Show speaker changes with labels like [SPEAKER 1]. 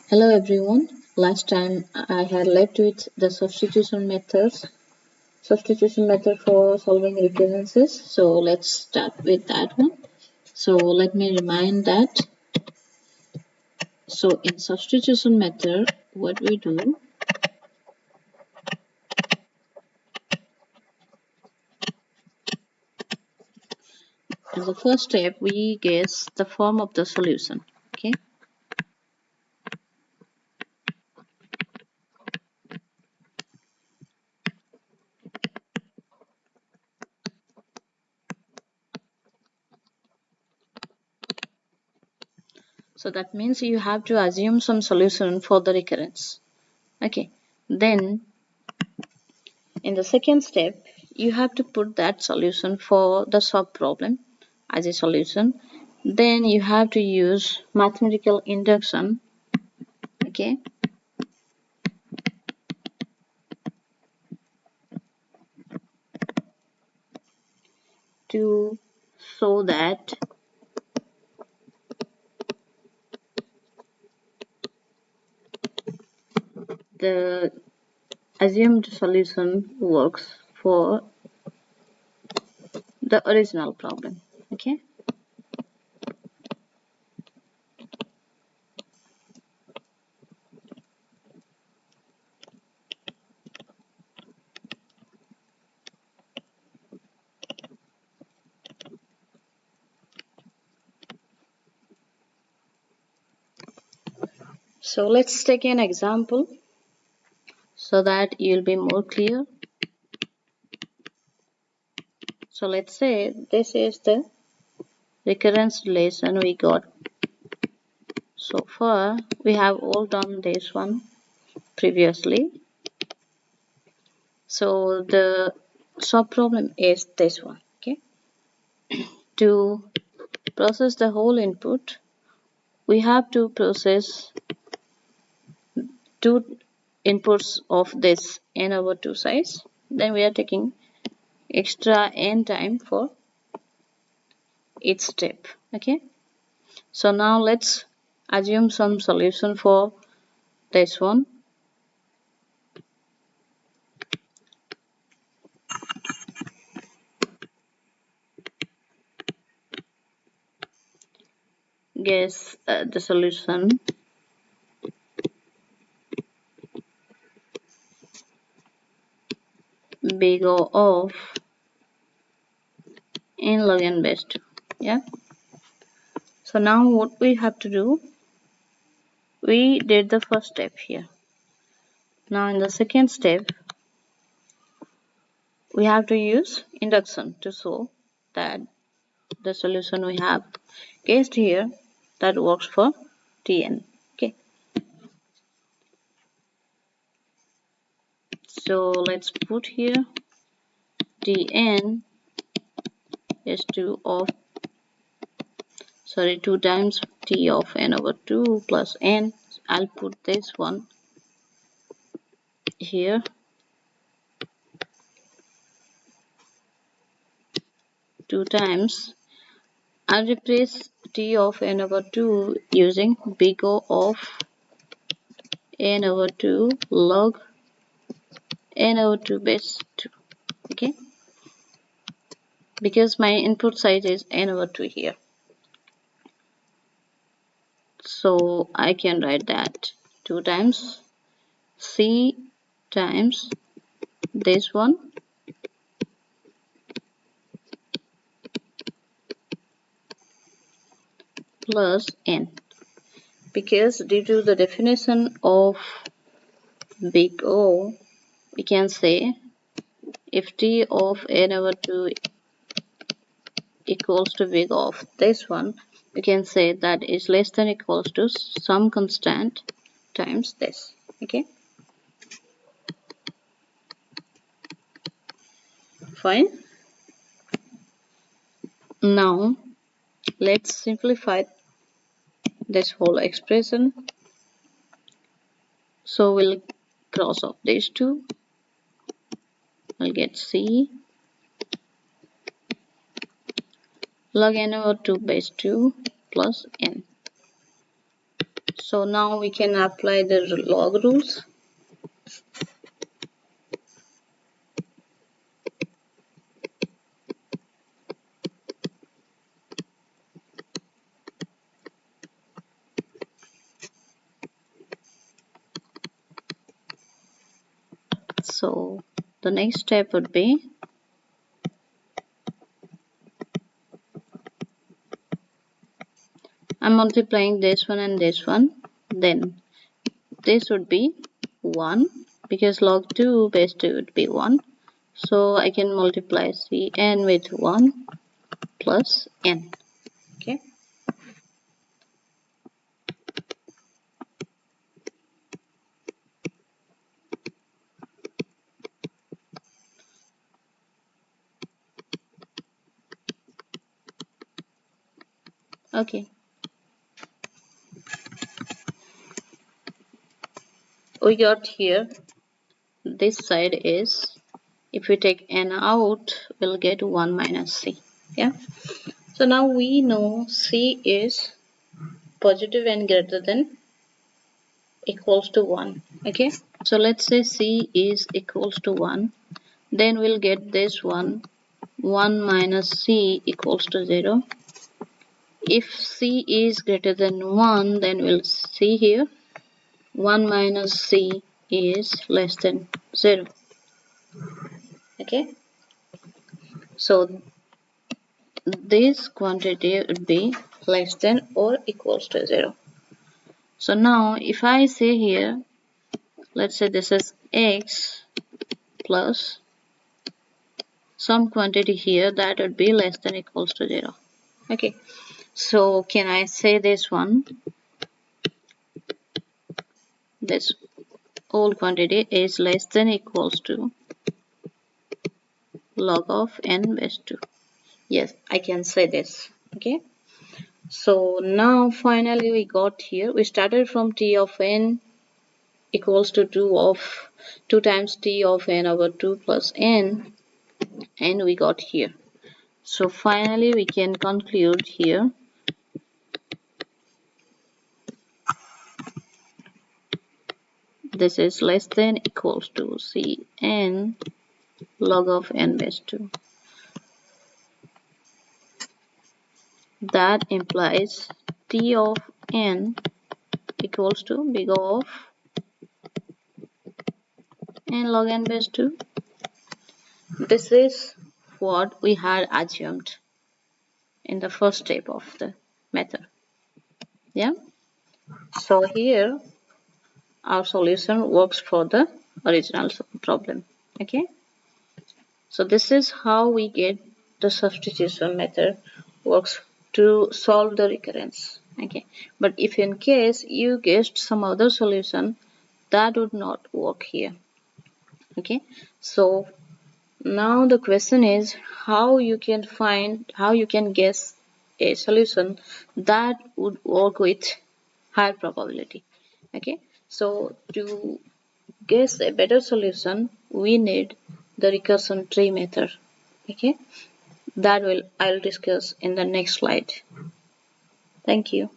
[SPEAKER 1] Hello everyone. Last time I had left with the substitution method for solving recurrences. So let's start with that one. So let me remind that. So in substitution method, what we do, in the first step, we guess the form of the solution. Okay. So that means you have to assume some solution for the recurrence. Okay. Then in the second step, you have to put that solution for the sub problem as a solution. Then you have to use mathematical induction, okay, to show that the assumed solution works for the original problem. Okay. So let's take an example so that you'll be more clear. So let's say this is the recurrence relation we got. So far we have all done this one previously. So the sub problem is this one. Okay. To process the whole input, we have to process two inputs of this n over 2 size. Then we are taking extra n time for each step. Okay. So now let's assume some solution for this one. Guess the solution. Big O of n log n base 2. Yeah. So now what we have to do, we did the first step here. Now in the second step, we have to use induction to show that the solution we have guessed here that works for Tn. Okay. So let's put here Tn is 2 times T of n over 2 plus n. I'll put this one here. 2 times. I'll replace T of n over 2 using big O of n over 2 log n over 2 base 2. Okay. Because my input size is n over 2 here. So I can write that 2 times C times this one plus n. Because due to the definition of big O, we can say if T of n over 2 equals to big O of this one, we can say that is less than equals to some constant times this. Okay. Fine. Now let's simplify this whole expression. So we'll cross off these two. I'll get C log n over 2 base 2 plus n. So now we can apply the log rules. So the next step would be I'm multiplying this one and this one. Then this would be 1 because log 2 base 2 would be 1. So I can multiply Cn with 1 plus n. Okay. Okay. We got here. This side is, if we take n out, we'll get 1 minus c. Yeah. So now we know c is positive and greater than equals to 1. Okay. So let's say c is equals to 1. Then we'll get this one, 1 minus c equals to 0. If c is greater than 1, then we'll see here 1 minus c is less than 0. Okay. So this quantity would be less than or equals to 0. So now if I say here, let's say this is x plus some quantity here, that would be less than equals to 0. Okay. So can I say this one, this whole quantity is less than equals to log of n base 2. Yes, I can say this. Okay. So now finally we got here, we started from t of n equals to 2 times t of n over 2 plus n, and we got here. So finally we can conclude here this is less than equals to Cn log of n base 2. That implies t of n equals to big O of n log n base 2. This is what we had assumed in the first step of the method. Yeah. So here our solution works for the original problem. Okay. So this is how we get the substitution method works to solve the recurrence. Okay. But if in case you guessed some other solution, that would not work here. Okay. So now the question is how you can guess a solution that would work with higher probability. Okay. So to guess a better solution, we need the recursion tree method. Okay. That I'll discuss in the next slide. Thank you.